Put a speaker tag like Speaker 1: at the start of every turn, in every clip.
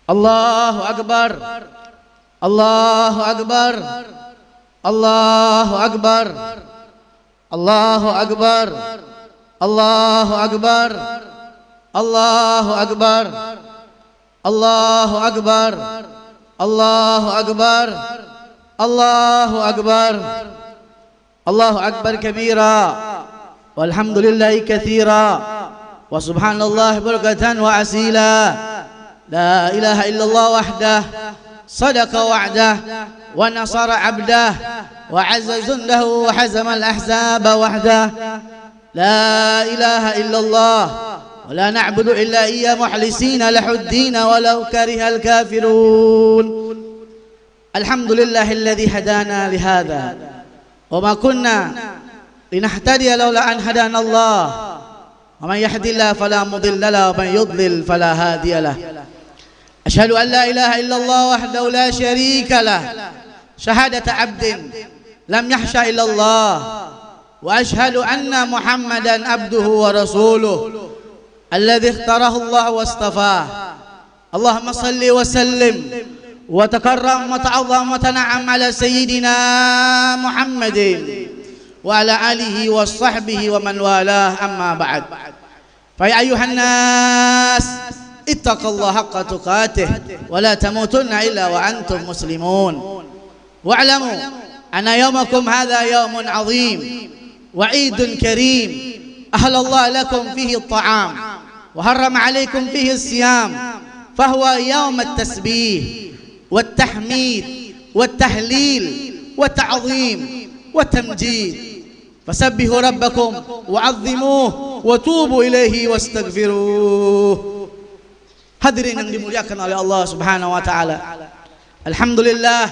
Speaker 1: Allahu Akbar. Allahu Akbar. Allahu Akbar. Allahu Akbar. Allahu Akbar. Allahu Akbar. Allahu Akbar. Allahu Akbar. Allahu Akbar. Allahu Akbar kabira. Walhamdulillahi katsira. Wa subhanallahi bukratan wa asila. La ilaha illallah wahdah. Sadaqa wa'dah. Wa nasara 'abdah. Wa 'azza jundahu wa hazama al-ahzaba wahdah. La ilaha illallah. Wa la na'budu illa iyya mukhlisina lahud-din walau karihal kafirun. Alhamdulillahilladzi hadana li hadza. Wa ma kunna linahtadiya laula an hadana Allah. Wa man yahdihillahu fala mudilla lahu wa man yudlil fala hadiya lahu. Asyhadu an la ilaha illallah wahdahu la syarika lah. Syahadata 'abdin lam yahsha illallah. Wa asyhadu anna Muhammadan abduhu wa rasuluh alladzi ikhtarahu Allah wa astafah. Allahumma salli wa sallim wa takarram wa ta'azzam wa tan'am ala sayyidina Muhammadin wa ala alihi wa sahbihi wa man walah, amma ba'd. Fa ya ayyuhan nas ittaqullaha haqqa tuqatih wa la tamutunna illa wa antum muslimun. Wa'lamu anna yawmakum hadha yawmun 'azim wa 'idun karim ahlallahu lakum fihi at-ta'am wa harrama 'alaykum fihi as-siyam fa huwa yawm at-tasbih wat-tahmid wat-tahlil wat-ta'zim wat-tamjid fasabbihu rabbakum wa'azzimuhu wa tubu ilaihi wastaghfiruh. Hadirin yang dimuliakan oleh Allah Subhanahu wa taala. Alhamdulillah,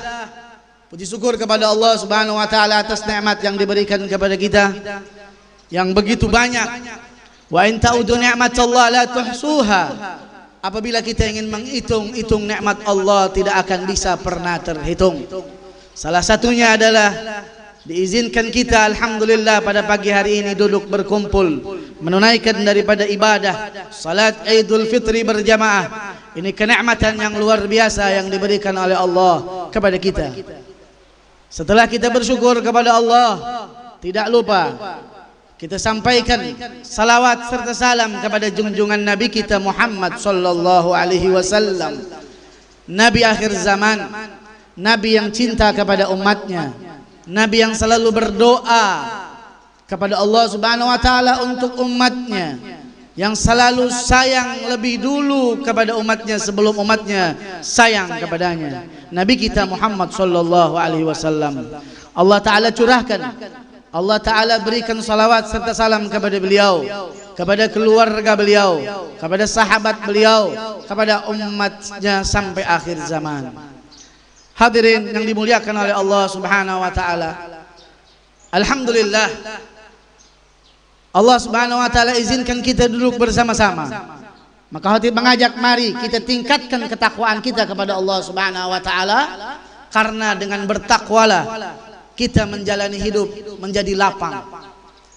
Speaker 1: puji syukur kepada Allah Subhanahu wa taala atas nikmat yang diberikan kepada kita yang begitu banyak. Wa in ta'udu ni'matallahi la tuhsuha. Apabila kita ingin menghitung-hitung nikmat Allah tidak akan bisa pernah terhitung. Salah satunya adalah diizinkan kita alhamdulillah pada pagi hari ini duduk berkumpul menunaikan daripada ibadah salat Idul Fitri berjamaah. Ini kenikmatan yang luar biasa yang diberikan oleh Allah kepada kita. Setelah kita bersyukur kepada Allah, tidak lupa kita sampaikan salawat serta salam kepada junjungan Nabi kita Muhammad sallallahu alaihi wasallam, Nabi akhir zaman, Nabi yang cinta kepada umatnya, Nabi yang selalu berdoa kepada Allah Subhanahu wa taala untuk umatnya, yang selalu sayang lebih dulu kepada umatnya sebelum umatnya sayang kepadanya. Nabi kita Muhammad sallallahu alaihi wasallam. Allah taala curahkan, Allah taala berikan salawat serta salam kepada beliau, kepada keluarga beliau, kepada sahabat beliau, kepada umatnya sampai akhir zaman. Hadirin yang dimuliakan oleh Allah Subhanahu wa taala. Alhamdulillah, Allah Subhanahu wa taala izinkan kita duduk bersama-sama. Maka khatib mengajak mari kita tingkatkan ketakwaan kita kepada Allah Subhanahu wa taala, karena dengan bertakwalah kita menjalani hidup menjadi lapang.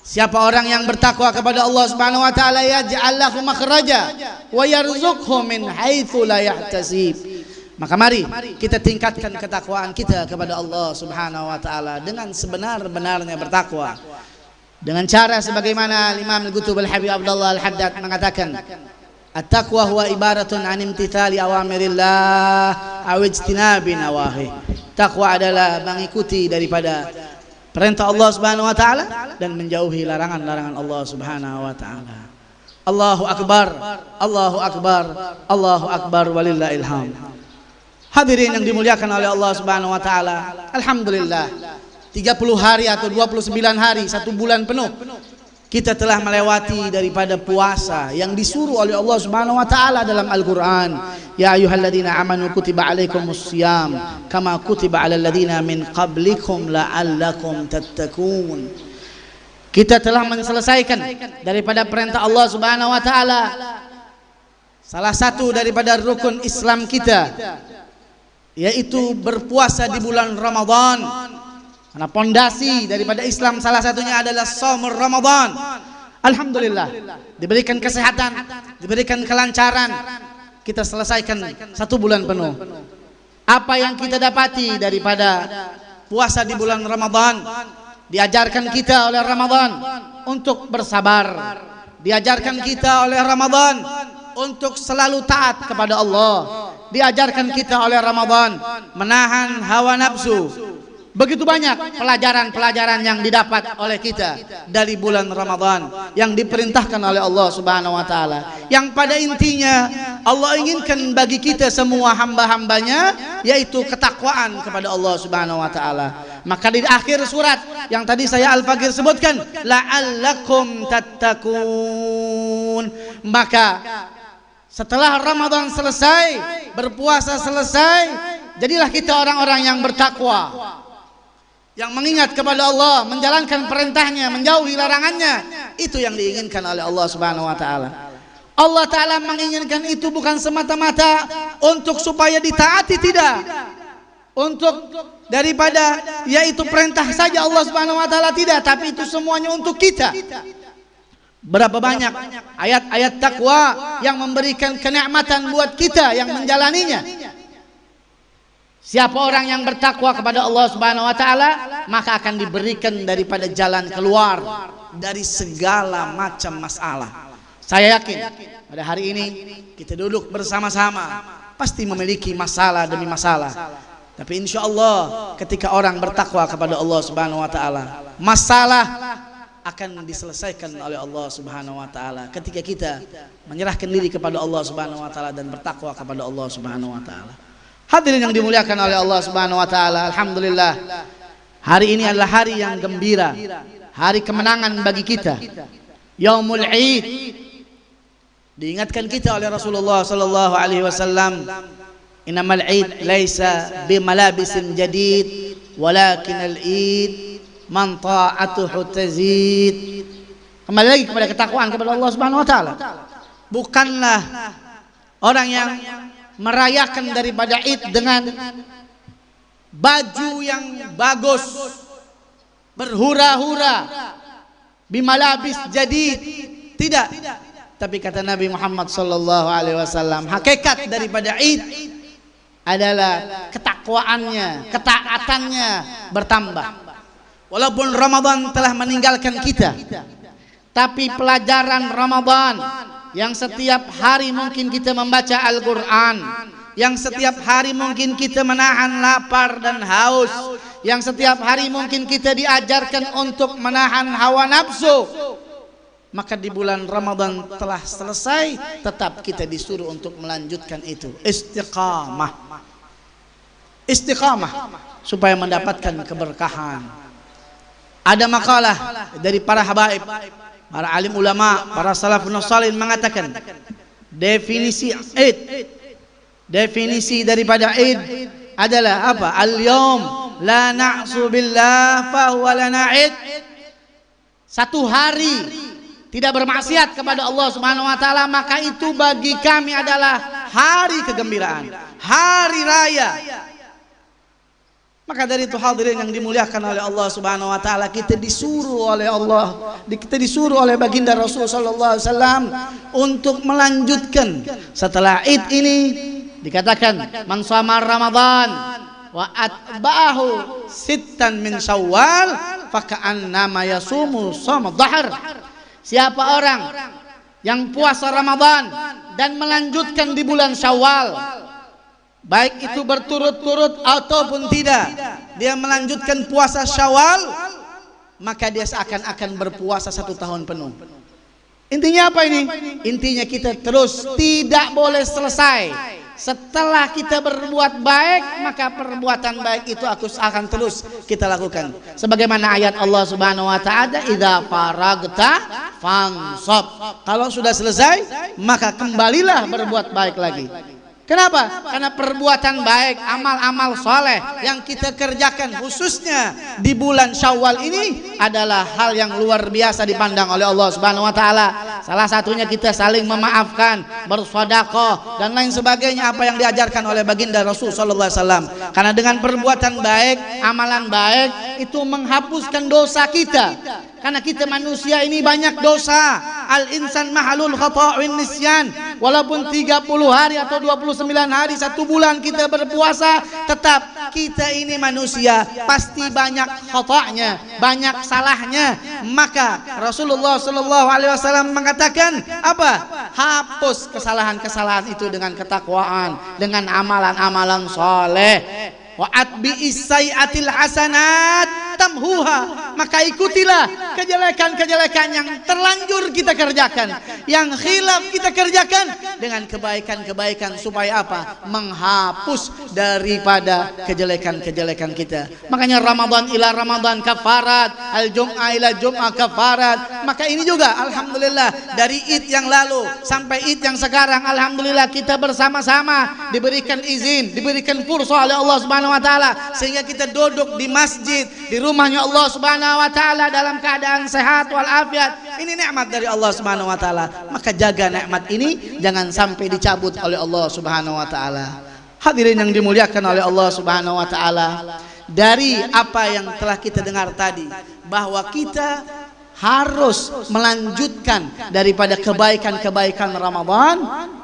Speaker 1: Siapa orang yang bertakwa kepada Allah Subhanahu wa taala, yaj'al lahu makhraja wa yarzuqhu min haitsu la yahtasib. Maka mari kita tingkatkan ketakwaan kita kepada Allah Subhanahu wa taala dengan sebenar-benarnya bertakwa. Dengan cara sebagaimana Imam Al-Qutub Al-Habib Abdullah Al-Haddad mengatakan, at-taqwa huwa ibaratun an imtithali awamirillah aw ijtinabi nawahi. Takwa adalah mengikuti daripada perintah Allah Subhanahu wa taala dan menjauhi larangan-larangan Allah Subhanahu wa taala. Allahu akbar, Allahu akbar, Allahu akbar walillahil hamd. Hadirin yang dimuliakan oleh Allah Subhanahu wa taala, alhamdulillah 30 hari atau 29 hari, 1 bulan penuh kita telah melewati daripada puasa yang disuruh oleh Allah Subhanahu wa taala dalam Al-Qur'an. Ya ayyuhalladzina amanu kutiba alaikumus syiyam kama kutiba alal ladzina min qablikum la'allakum tattaqun. Kita telah menyelesaikan daripada perintah Allah Subhanahu wa taala salah satu daripada rukun Islam kita, yaitu berpuasa di bulan Ramadan. Karena pondasi daripada Islam salah satunya adalah shaumur Ramadan. Alhamdulillah, diberikan kesehatan, diberikan kelancaran, kita selesaikan 1 bulan penuh. Apa yang kita dapati daripada puasa di bulan Ramadan? Diajarkan kita oleh Ramadan untuk bersabar. Diajarkan kita oleh Ramadan untuk selalu taat kepada Allah. Diajarkan kita oleh Ramadan menahan hawa nafsu. Begitu banyak pelajaran-pelajaran yang didapat oleh kita dari bulan Ramadan yang diperintahkan oleh Allah Subhanahu wa taala. Yang pada intinya Allah inginkan bagi kita semua hamba-hambanya yaitu ketakwaan kepada Allah Subhanahu wa taala. Maka di akhir surat yang tadi saya Al-Faqir sebutkan, la'allakum tattaqun. Maka setelah Ramadan selesai, berpuasa selesai, jadilah kita orang-orang yang bertakwa, yang mengingat kepada Allah, menjalankan perintahnya, menjauhi larangannya. Itu yang diinginkan oleh Allah Subhanahu wa taala. Allah taala menginginkan itu bukan semata-mata untuk supaya ditaati, tidak. Untuk daripada yaitu perintah saja Allah Subhanahu wa taala, tidak, tapi itu semuanya untuk kita. Berapa banyak ayat-ayat takwa yang memberikan kenikmatan buat kita yang menjalaninya. Siapa orang yang bertakwa kepada Allah Subhanahu wa taala, maka akan diberikan daripada jalan keluar dari segala macam masalah. Saya yakin pada hari ini kita duduk bersama-sama pasti memiliki masalah demi masalah. Tapi insya Allah ketika orang bertakwa kepada Allah Subhanahu wa taala, masalah akan diselesaikan oleh Allah Subhanahu wa taala ketika kita menyerahkan diri kepada Allah Subhanahu wa taala dan bertakwa kepada Allah Subhanahu wa taala. Hadirin yang dimuliakan oleh Allah Subhanahu wa taala, alhamdulillah hari ini adalah hari yang gembira, hari kemenangan bagi kita. Yaumul Id. Diingatkan kita oleh Rasulullah sallallahu alaihi wasallam, innamal Id laisa bimalabisin jadid walakin al-Id man ta'atuhu tazid. Kembali lagi kepada ketakwaan kepada Allah Subhanahu wa taala. Bukanlah orang yang merayakan daripada Id dengan baju yang bagus, berhura-hura, bimalabis jadid, tidak. Tapi kata Nabi Muhammad sallallahu alaihi wasallam, hakikat daripada Id adalah ketakwaannya, ketaatannya bertambah. Walaupun Ramadan telah meninggalkan kita, tapi pelajaran Ramadan yang setiap hari mungkin kita membaca Al-Quran, yang setiap hari mungkin kita menahan lapar dan haus, yang setiap hari mungkin kita diajarkan untuk menahan hawa nafsu, maka di bulan Ramadan telah selesai, tetap kita disuruh untuk melanjutkan itu. Istiqamah, istiqamah supaya mendapatkan keberkahan. Ada makalah dari para habaib, para alim ulama, para salafun salih mengatakan definisi Id, definisi daripada Id adalah apa? Al-yawm la na'su billah fa huwa lana Id. Satu hari tidak bermaksiat kepada Allah Subhanahu wa taala, maka itu bagi kami adalah hari kegembiraan, hari raya. Maka dari itu hadirin yang dimuliakan oleh Allah Subhanahu wa taala, kita disuruh oleh Allah, kita disuruh oleh baginda Rasul sallallahu alaihi wasallam untuk melanjutkan setelah Id ini. Dikatakan man shama Ramadan wa atba'ahu sittan min Syawal faka'annama yasumu shaum dhahr. Siapa orang yang puasa Ramadan dan melanjutkan di bulan Syawal, baik itu berturut-turut ataupun tidak, dia melanjutkan puasa Syawal, maka dia seakan-akan berpuasa 1 tahun penuh. Intinya apa ini? Intinya kita terus tidak boleh selesai. Setelah kita berbuat baik, maka perbuatan baik itu akan terus kita lakukan. Sebagaimana ayat Allah Subhanahu wa taala, idza faragta fansab. Kalau sudah selesai, maka kembalilah berbuat baik lagi. Kenapa? Karena perbuatan baik, amal-amal soleh yang kita kerjakan khususnya di bulan Syawal ini adalah hal yang luar biasa dipandang oleh Allah Subhanahu wa taala. Salah satunya kita saling memaafkan, bersedekah dan lain sebagainya, apa yang diajarkan oleh baginda Rasul sallallahu alaihi wasallam. Karena dengan perbuatan baik, amalan baik itu menghapuskan dosa kita. Karena kita manusia ini banyak dosa. Al-insan mahalul khata'in nisyan. walaupun 30 hari atau 29 hari, 1 bulan kita berpuasa, tetap kita ini manusia, pasti banyak khata'nya, banyak salahnya. Maka Rasulullah sallallahu alaihi wasallam mengatakan apa? Hapus kesalahan-kesalahan itu dengan ketakwaan, dengan amalan-amalan soleh. Wa atbi'is sayyi'atil hasanat tamhuha, maka ikutilah kejelekan-kejelekan yang terlanjur kita kerjakan, yang khilaf kita kerjakan, dengan kebaikan-kebaikan, supaya apa? Menghapus daripada kejelekan-kejelekan kita. Makanya Ramadan ila Ramadan kafarat, al-jum'ah ila jum'ah kafarat. Maka ini juga alhamdulillah, dari Id yang lalu sampai Id yang sekarang, alhamdulillah kita bersama-sama diberikan izin, diberikan fursa oleh Allah Subhanahu wa taala, sehingga kita duduk di masjid, di rumahnya Allah Subhanahu wa taala dalam keadaan sehat walafiat. Ini nikmat dari Allah Subhanahu wa taala. Maka jaga nikmat ini, jangan sampai dicabut oleh Allah Subhanahu wa taala. Hadirin yang dimuliakan oleh Allah Subhanahu wa taala, dari apa yang telah kita dengar tadi, bahwa kita harus melanjutkan daripada kebaikan-kebaikan Ramadan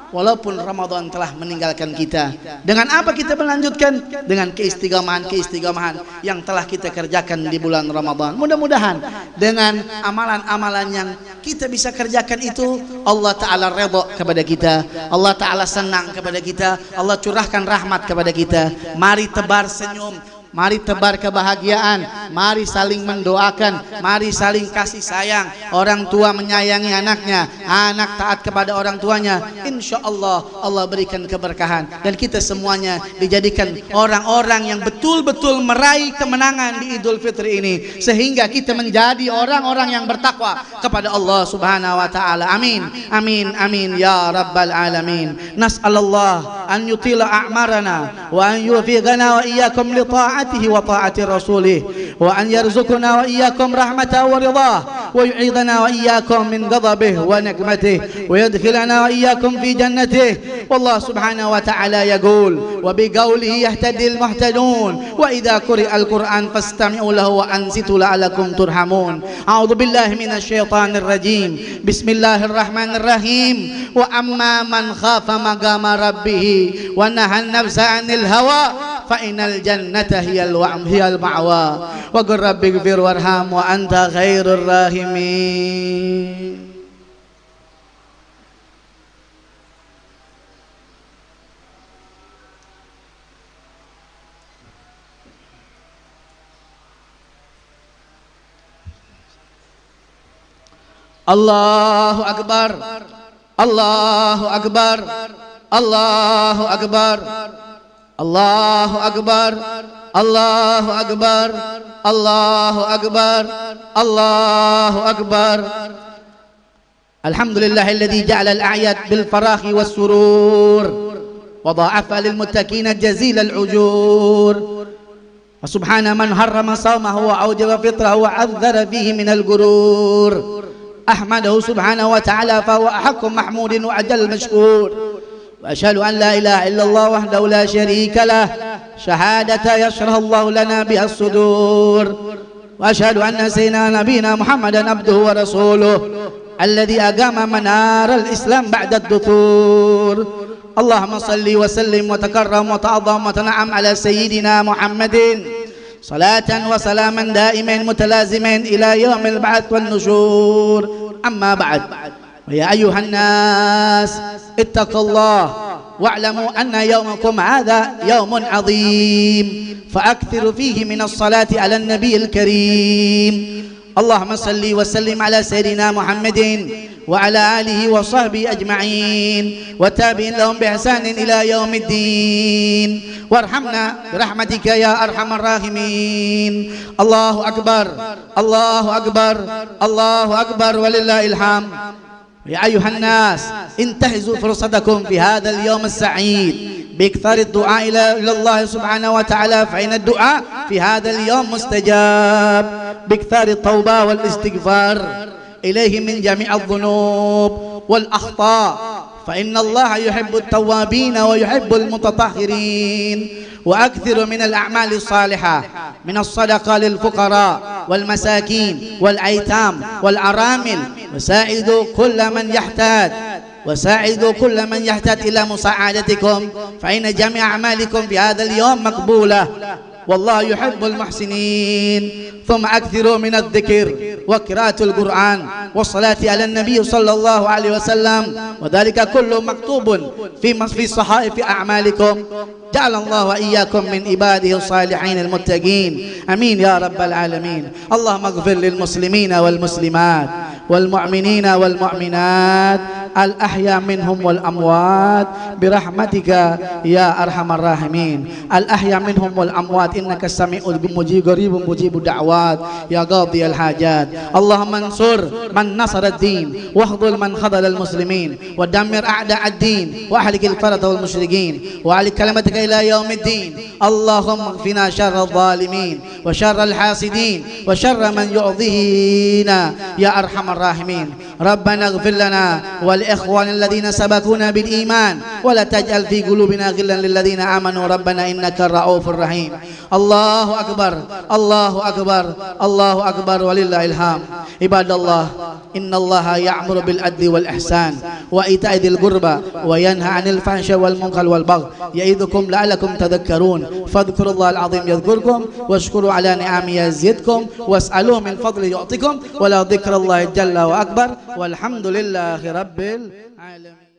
Speaker 1: walaupun Ramadan telah meninggalkan kita. Dengan apa kita melanjutkan? Dengan keistiqomahan yang telah kita kerjakan di bulan Ramadan. Mudah-mudahan dengan amalan-amalan yang kita bisa kerjakan itu, Allah Ta'ala redha kepada kita, Allah Ta'ala senang kepada kita, Allah curahkan rahmat kepada kita. Mari tebar senyum, mari tebar kebahagiaan, mari saling mendoakan, mari saling kasih sayang. Orang tua menyayangi anaknya, anak taat kepada orang tuanya. Insya Allah Allah berikan keberkahan, dan kita semuanya dijadikan orang-orang yang betul-betul meraih kemenangan di Idul Fitri ini, sehingga kita menjadi orang-orang yang bertakwa kepada Allah Subhanahu wa taala. Amin, amin, amin ya rabbal alamin. Nas'alallah an yutila a'marana wa an yufiqana wa iyyakum li ta'atihi wa ta'ati rasulih, wa an yarzuqna wa iyyakum rahmatahu wa ridhah, wa yu'idana wa iyyakum min ghadabihi wa nikmatihi, wa yadkhilana wa iyyakum fi jannatihi. Wallah subhanahu wa ta'ala yaqul wa biqaulihi yahtadil muhtadun, wa idza quri'al qur'an fastami'u lahu wa ansitu la'allakum turhamun. A'udzu billahi minasy syaithanir rajim. Bismillahirrahmanirrahim. Wa amma man khafa maqama rabbih wa nahan nafsa 'anil hawa fa innal jannata hiyal ma'wa. Wa qur rabbighfir warham wa anta khairur rahimin. Allahu akbar, Allahu akbar, Allahu akbar, Allahu akbar, Allahu akbar, Allahu akbar, Allahu akbar. Alhamdulillahilladzi ja'ala al-a'yad bil farahi was surur wa dha'afa lil muttaqina jazila al-ujur. Wa subhana man harrama sawmahu wa awjaba fitrahu wa 'adhdhara fihi min al-gurur. أحمده سبحانه وتعالى فهو أحق محمود وأجل مشكور. وأشهد أن لا إله إلا الله وحده لا شريك له شهادة يشرح الله لنا بها الصدور. وأشهد أن سيدنا نبينا محمدا عبده ورسوله الذي أقام منار الإسلام بعد الدثور. اللهم صل وسلم وتكرم وتعظم وتنعم على سيدنا محمد صلاة وسلاما دائمين متلازمين إلى يوم البعث والنشور. أما بعد، ويا أيها الناس اتقوا الله واعلموا أن يومكم هذا يوم عظيم، فأكثروا فيه من الصلاة على النبي الكريم. اللهم صل وسلم على سيدنا محمد وعلى آله وصحبه أجمعين والتابعين لهم بإحسان إلى يوم الدين، وارحمنا برحمتك يا أرحم الراحمين. الله أكبر، الله أكبر، الله أكبر ولله الحمد. يا أيها الناس انتهزوا فرصتكم في هذا اليوم السعيد بإكثار الدعاء إلى الله سبحانه وتعالى، فإن الدعاء في هذا اليوم مستجاب، بإكثار التوبة والاستغفار إليه من جميع الذنوب والأخطاء، فإن الله يحب التوابين ويحب المتطهرين. وأكثر من الأعمال الصالحة من الصدقة للفقراء والمساكين والأيتام والأرامل، وساعدوا كل من يحتاج وساعدوا كل من يحتاج إلى مساعدتكم، فإن جميع أعمالكم في هذا اليوم مقبولة، والله يحب المحسنين. ثم أكثروا من الذكر وقراءة القرآن والصلاة على النبي صلى الله عليه وسلم، وذلك كله مكتوب في صحائف أعمالكم. جعل الله وإياكم من عباده الصالحين المتقين، أمين يا رب العالمين. اللهم اغفر للمسلمين والمسلمات والمؤمنين والمؤمنات الأحياء منهم والأموات برحمتك يا أرحم الراحمين. الأحياء منهم والأموات إنك السميع قريب مجيب الدعوات يا قاضي الحاجات. اللهم انصر من نصر الدين، واخذل من خذل المسلمين، ودمر أعداء الدين، وأهلك الكفرة والمشركين، وأعلي كلمتك إلى يوم الدين. اللهم اكفنا شر الظالمين وشر الحاسدين وشر من يعظينا يا أرحم الراحمين. ربنا اغفر لنا والإخوان الذين سبقونا بالإيمان، ولا تجعل في قلوبنا غلا للذين آمنوا ربنا إنك الرؤوف الرحيم. الله أكبر الله أكبر الله أكبر ولله الحمد. عباد الله، إن الله يأمر بالعدل والإحسان وإيتاء ذي القربى وينهى عن الفحشاء والمنكر والبغي يعظكم لعلكم تذكرون. فاذكروا الله العظيم يذكركم، واشكروا على نعمه يزدكم، واسألوه من فضله يعطكم، ولا ذكر الله جل وأكبر، والحمد لله رب العالمين.